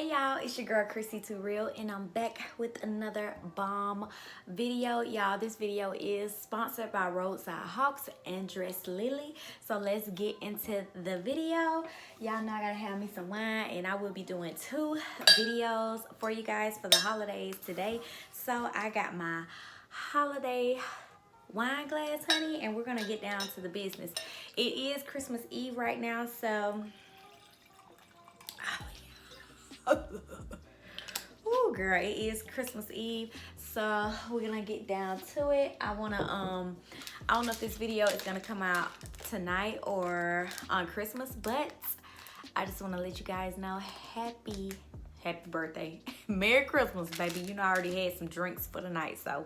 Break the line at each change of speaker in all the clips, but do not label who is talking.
Hey y'all, it's your girl Chrissy Too Real, and I'm back with another bomb video. Y'all, this video is sponsored by Roadside Hawks and Dresslilly. So let's get into the video. Y'all know I gotta have me some wine, and I will be doing 2 videos for you guys for the holidays today. So I got my holiday wine glass, honey, and we're gonna get down to the business. It is Christmas Eve right now, so oh girl, it is Christmas Eve, so we're gonna get down to it. I don't know if this video is gonna come out tonight or on Christmas, but I just want to let you guys know happy birthday. Merry Christmas, baby. You know, I already had some drinks for the night, so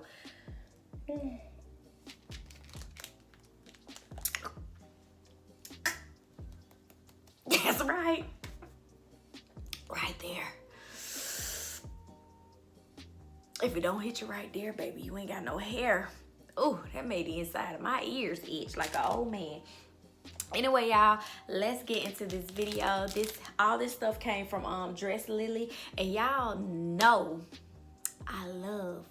that's right there. If it don't hit you right there, baby, you ain't got no hair. Oh, that made the inside of my ears itch like an old man. Anyway, y'all, let's get into this video. All this stuff came from Dresslilly, and y'all know I love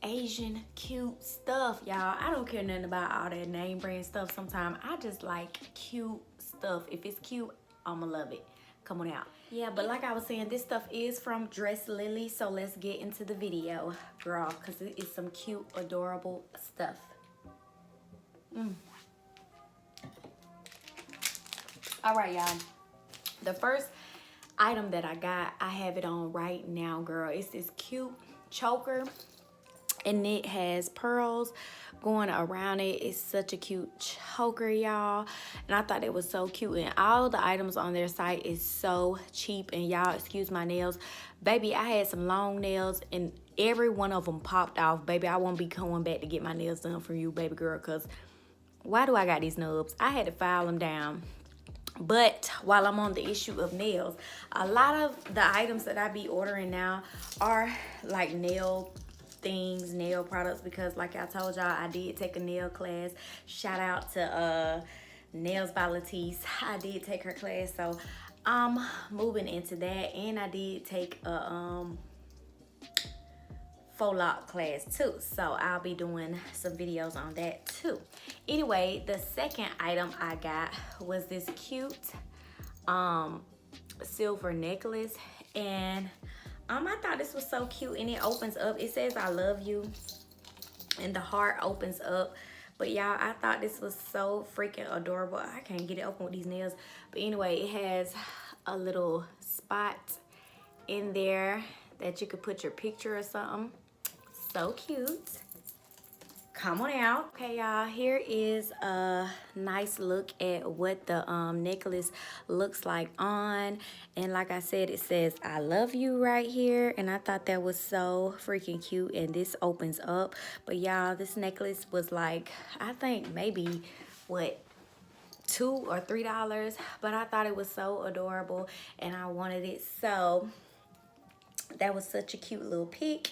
Asian cute stuff, y'all. I don't care nothing about all that name brand stuff. Sometimes I just like cute stuff. If it's cute, I'ma love it. Come on out. Yeah, but like I was saying, this stuff is from Dresslilly, so let's get into the video, girl, because it is some cute, adorable stuff. All right, y'all. The first item that I got, I have it on right now, girl. It's this cute choker, and it has pearls going around it. It's such a cute choker, y'all, and I thought it was so cute. And all the items on their site is so cheap. And y'all, excuse my nails, baby, I had some long nails and every one of them popped off. Baby, I won't be going back to get my nails done from you, baby girl, because why do I got these nubs? I had to file them down. But while I'm on the issue of nails, a lot of the items that I be ordering now are like nail products, because like I told y'all, I did take a nail class. Shout out to Nails by Latisse. I did take her class, so I'm moving into that. And I did take a faux lock class too, so I'll be doing some videos on that too. Anyway, the second item I got was this cute silver necklace, and I thought this was so cute, and it opens up. It says I love you, and the heart opens up. But y'all, I thought this was so freaking adorable. I can't get it open with these nails. But anyway, it has a little spot in there that you could put your picture or something. So cute. Come on out. Okay, y'all, here is a nice look at what the necklace looks like on. And like I said, it says I love you right here, and I thought that was so freaking cute. And this opens up. But y'all, this necklace was like, I think maybe what, $2 or $3, but I thought it was so adorable and I wanted it. So that was such a cute little pic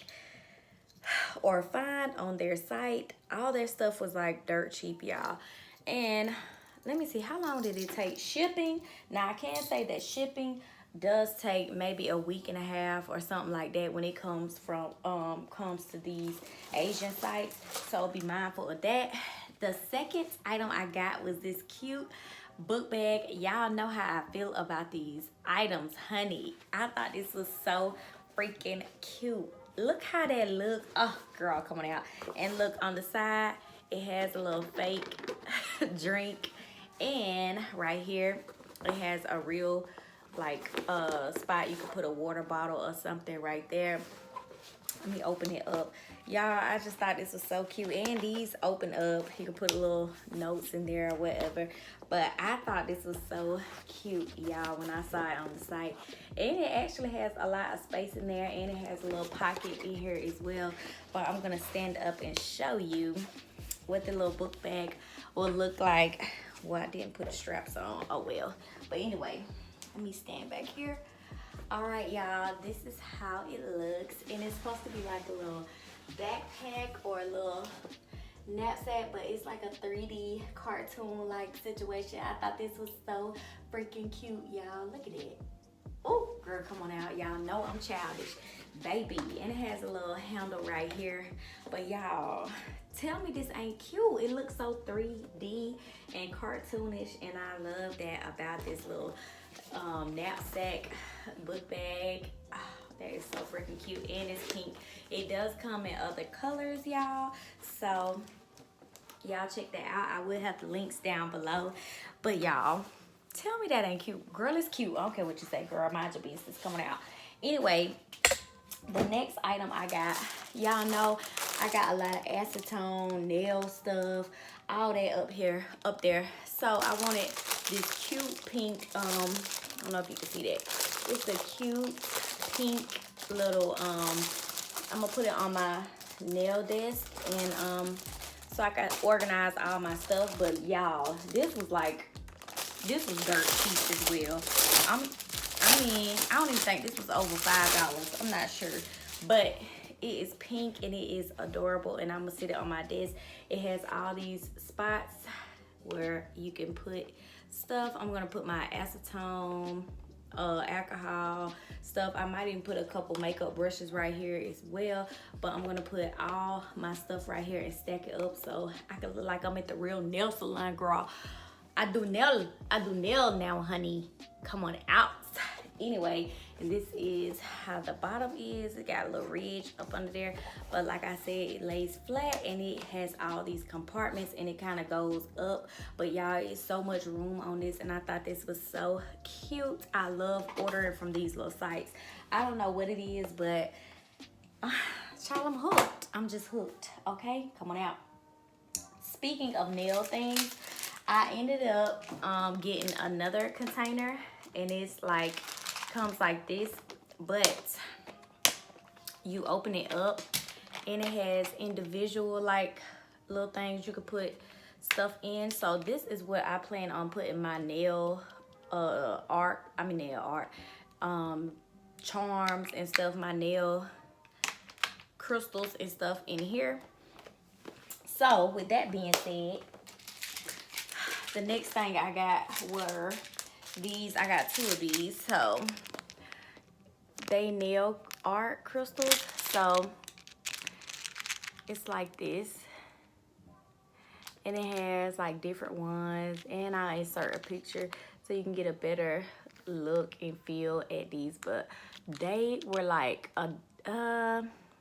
or find on their site. All their stuff was like dirt cheap, y'all. And let me see, how long did it take shipping? Now I can say that shipping does take maybe a week and a half or something like that when it comes from comes to these Asian sites, so be mindful of that. The second item I got was this cute book bag. Y'all know how I feel about these items, honey. I thought this was so freaking cute. Look how that looks. Oh, girl, come on out. And look, on the side, it has a little fake drink. And right here, it has a real, like, spot. You can put a water bottle or something right there. Let me open it up. Y'all, I just thought this was so cute. And these open up. You can put a little notes in there or whatever. But I thought this was so cute, y'all, when I saw it on the site. And it actually has a lot of space in there. And it has a little pocket in here as well. But I'm going to stand up and show you what the little book bag will look like. Well, I didn't put the straps on. Oh, well. But anyway, let me stand back here. All right, y'all, this is how it looks. And it's supposed to be like a little backpack or a little knapsack, but it's like a 3D cartoon like situation. I thought this was so freaking cute, y'all. Look at it. Oh, come on out. Y'all know I'm childish, baby. And it has a little handle right here. But y'all, tell me this ain't cute. It looks so 3D and cartoonish, and I love that about this little knapsack book bag. Oh, that is so freaking cute, and it's pink. It does come in other colors, y'all. So y'all check that out. I will have the links down below. But y'all, tell me that ain't cute. Girl, it's cute. I don't care what you say, girl. Mind your business. Coming out. Anyway, the next item I got, y'all know I got a lot of acetone, nail stuff, all that up there. So I wanted this cute pink, I don't know if you can see that. It's a cute pink little, I'm gonna put it on my nail desk, and so I can organize all my stuff. But y'all, this was dirt cheap as well. I mean, I don't even think this was over $5. I'm not sure, but it is pink and it is adorable, and I'm gonna sit it on my desk. It has all these spots where you can put stuff. I'm gonna put my acetone, alcohol stuff. I might even put a couple makeup brushes right here as well, but I'm gonna put all my stuff right here and stack it up so I can look like I'm at the real nail salon, girl. I do nail now, honey. Come on out. Anyway, and this is how the bottom is. It got a little ridge up under there, but like I said, it lays flat and it has all these compartments and it kind of goes up. But y'all, it's so much room on this, and I thought this was so cute. I love ordering from these little sites. I don't know what it is, but child, I'm hooked. I'm just hooked. Okay, come on out. Speaking of nail things, I ended up getting another container, and it's like comes like this, but you open it up and it has individual like little things you could put stuff in. So this is what I plan on putting my nail charms and stuff, my nail crystals and stuff in here. So with that being said, the next thing I got were these. I got two of these. So they nail art crystals. So it's like this, and it has like different ones, and I'll insert a picture so you can get a better look and feel at these. But they were like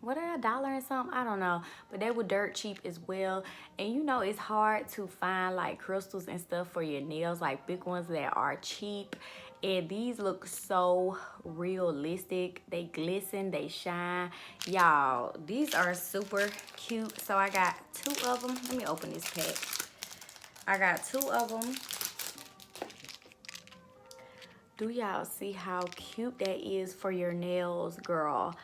what are $1 and something? I don't know, but they were dirt cheap as well. And you know, it's hard to find like crystals and stuff for your nails, like big ones that are cheap. And these look so realistic. They glisten, they shine. Y'all, these are super cute. So I got two of them. Let me open this pack. I got two of them. Do y'all see how cute that is for your nails, girl?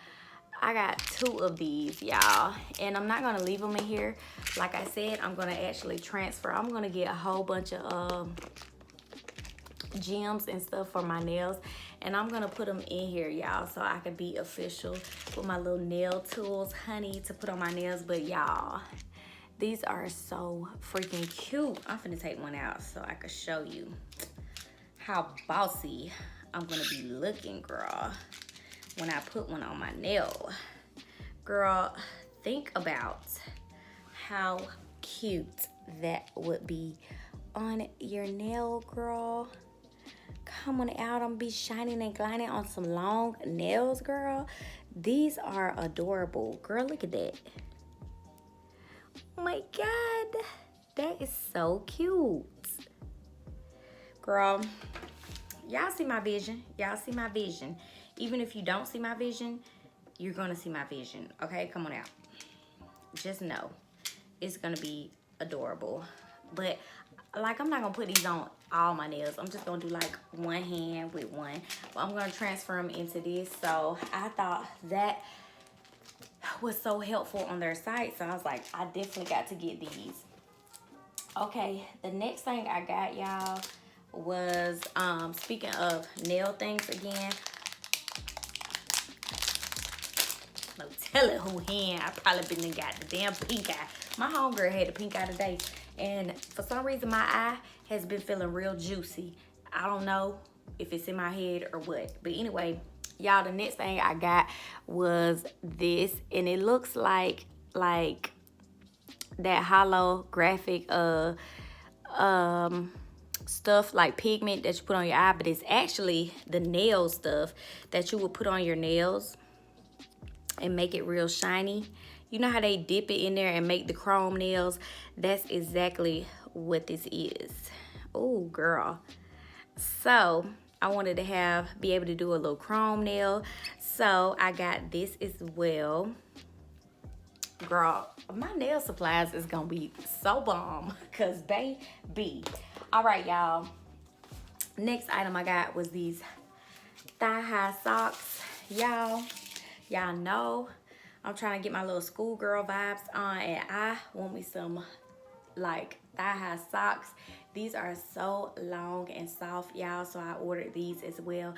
I got two of these, y'all, and I'm not gonna leave them in here. Like I said, I'm gonna actually transfer. I'm gonna get a whole bunch of gems and stuff for my nails, and I'm gonna put them in here, y'all, so I can be official with my little nail tools, honey, to put on my nails. But y'all, these are so freaking cute. I'm finna take one out so I can show you how bossy I'm gonna be looking, girl, when I put one on my nail. Girl, think about how cute that would be on your nail, girl. Come on out, I'm gonna be shining and gliding on some long nails, girl. These are adorable. Girl, look at that. Oh my God, that is so cute. Girl, y'all see my vision. Y'all see my vision. Even if you don't see my vision, you're gonna see my vision, okay? Come on out. Just know it's gonna be adorable. But like, I'm not gonna put these on all my nails. I'm just gonna do like one hand with one. But I'm gonna transfer them into this. So I thought that was so helpful on their site. So I was like, I definitely got to get these. Okay, the next thing I got, y'all, was speaking of nail things again. No telling who hand I probably been and got the damn pink eye. My homegirl had the pink eye today, and for some reason my eye has been feeling real juicy. I don't know if it's in my head or what, but anyway, Y'all, the next thing I got was this, and it looks like that holographic stuff like pigment that you put on your eye, but it's actually the nail stuff that you would put on your nails and make it real shiny. You know how they dip it in there and make the chrome nails? That's exactly what this is. Oh, girl. So I wanted to be able to do a little chrome nail, so I got this as well. Girl, my nail supplies is gonna be so bomb, cause baby. All right, y'all. Next item I got was these thigh-high socks. Y'all know I'm trying to get my little schoolgirl vibes on, and I want me some like thigh-high socks. These are so long and soft, y'all, so I ordered these as well.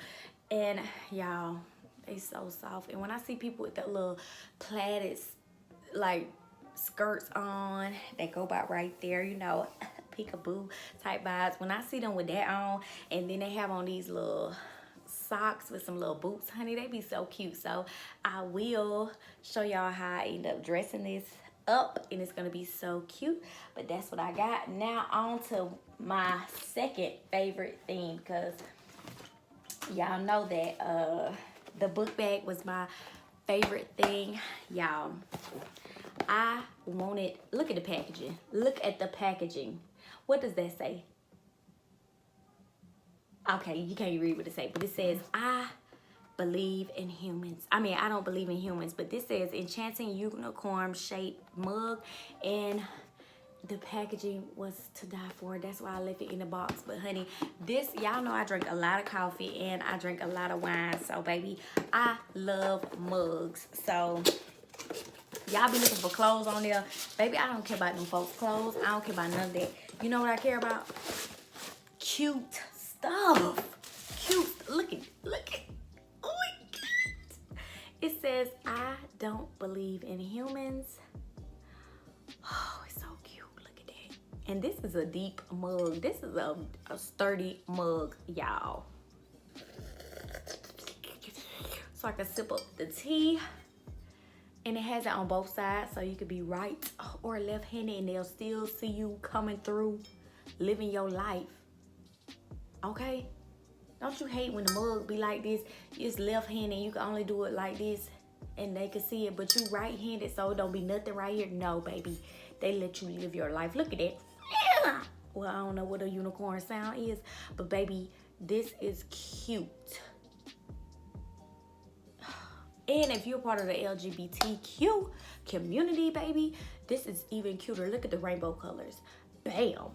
And y'all, they so soft. And when I see people with that little plaided like skirts on, they go about right there, you know, peekaboo type vibes. When I see them with that on, and then they have on these little socks with some little boots, honey, they be so cute. So I will show y'all how I end up dressing this up, and it's gonna be so cute. But that's what I got. Now on to my second favorite thing, because y'all know that the book bag was my favorite thing. Y'all, I wanted, look at the packaging. Look at the packaging. What does that say? Okay, you can't read what it says, but it says, I believe in humans. I mean, I don't believe in humans, but this says enchanting unicorn shaped mug, and the packaging was to die for. That's why I left it in the box. But honey, this, y'all know I drink a lot of coffee and I drink a lot of wine. So baby, I love mugs. So y'all be looking for clothes on there. Baby, I don't care about them folks' clothes. I don't care about none of that. You know what I care about? Cute stuff. Cute. Look at. Oh my God. It says, I don't believe in humans. Oh, it's so cute. Look at that. And this is a deep mug. This is a sturdy mug, y'all. So I can sip up the tea. And it has it on both sides, so you could be right or left-handed, and they'll still see you coming through, living your life. Okay? Don't you hate when the mug be like this? It's left-handed, you can only do it like this, and they can see it, but you right-handed, so it don't be nothing right here. No, baby. They let you live your life. Look at that. Well, I don't know what a unicorn sound is, but baby, this is cute. And if you're part of the LGBTQ community, baby, this is even cuter. Look at the rainbow colors. Bam.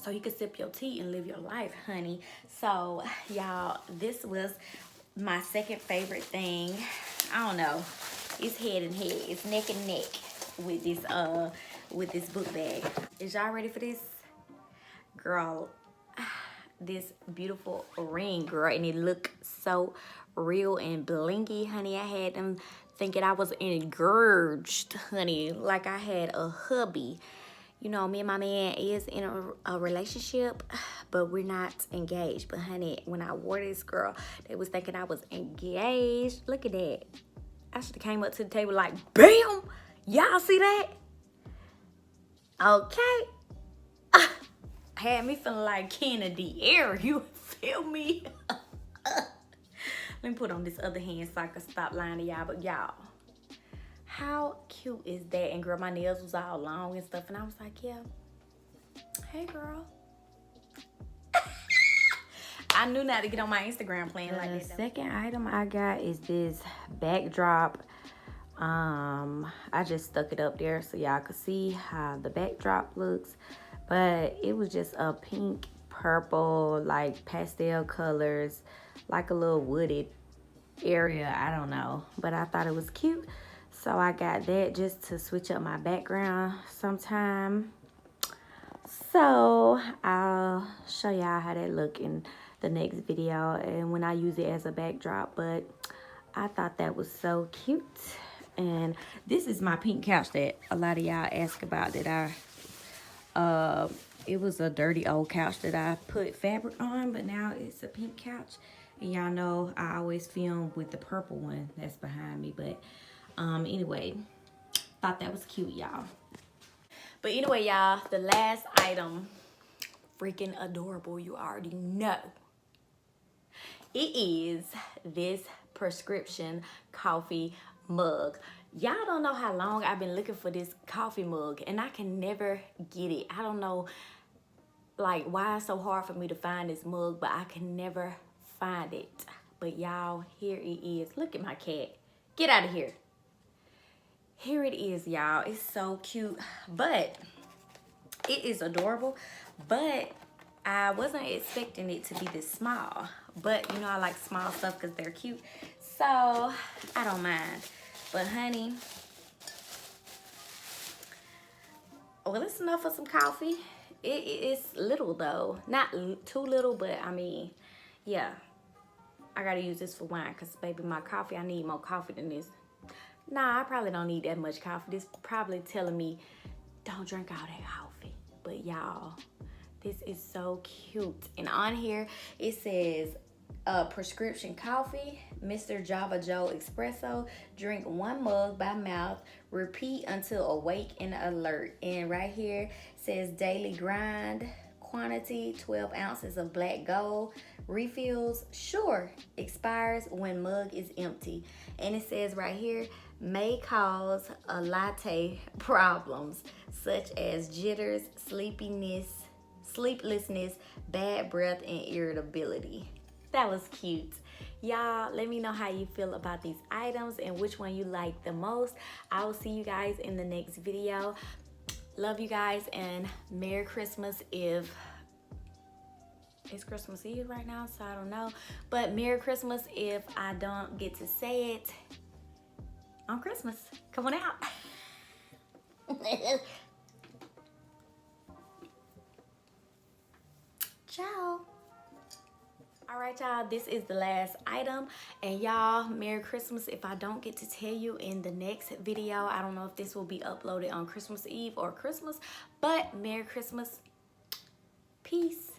So you can sip your tea and live your life, honey. So, y'all, this was my second favorite thing. I don't know. It's head and head. It's neck and neck with this book bag. Is y'all ready for this? Girl, this beautiful ring, girl, and it look so real and blingy, honey. I had them thinking I was engaged, honey, like I had a hubby. You know, me and my man is in a relationship, but we're not engaged. But honey, when I wore this, girl, they was thinking I was engaged. Look at that. I should have came up to the table like, bam! Y'all see that? Okay. Had me feeling like Kennedy Air. You feel me? Let me put on this other hand so I can stop lying to y'all. But y'all, how cute is that? And girl, my nails was all long and stuff. And I was like, yeah. Hey, girl. I knew not to get on my Instagram playing like that. The second item I got is this backdrop. I just stuck it up there so y'all could see how the backdrop looks. But it was just a pink, purple, like pastel colors, like a little wooded area. I don't know, but I thought it was cute, so I got that just to switch up my background sometime. So I'll show y'all how that look in the next video and when I use it as a backdrop. But I thought that was so cute. And this is my pink couch that a lot of y'all ask about, that I It was a dirty old couch that I put fabric on, but now it's a pink couch. And y'all know I always film with the purple one that's behind me. But anyway, thought that was cute, y'all. But anyway, y'all, the last item, freaking adorable, you already know. It is this prescription coffee mug. Y'all don't know how long I've been looking for this coffee mug, and I can never get it. I don't know like why it's so hard for me to find this mug, but I can never find it. But y'all, here it is. Look at my cat. Get out of here. Here it is, y'all. It's so cute, but it is adorable. But I wasn't expecting it to be this small. But you know I like small stuff because they're cute, so I don't mind. But honey, well, it's enough for some coffee. It's little though, not too little, but I mean, yeah, I gotta use this for wine because baby, my coffee, I need more coffee than this. Nah, I probably don't need that much coffee. This probably telling me don't drink all that coffee. But y'all, this is so cute. And on here it says prescription coffee, Mr. Java Joe Espresso. Drink 1 mug by mouth. Repeat until awake and alert. And right here says daily grind. Quantity 12 ounces of black gold. Refills, sure, expires when mug is empty. And it says right here, may cause a latte problems such as jitters, sleeplessness, bad breath, and irritability. That was cute. Y'all, let me know how you feel about these items and which one you like the most. I will see you guys in the next video. Love you guys, and Merry Christmas. If it's Christmas Eve right now, so I don't know, but Merry Christmas if I don't get to say it on Christmas. Come on out. Ciao. All right, y'all, this is the last item. And y'all, Merry Christmas if I don't get to tell you in the next video. I don't know if this will be uploaded on Christmas Eve or Christmas, but Merry Christmas. Peace.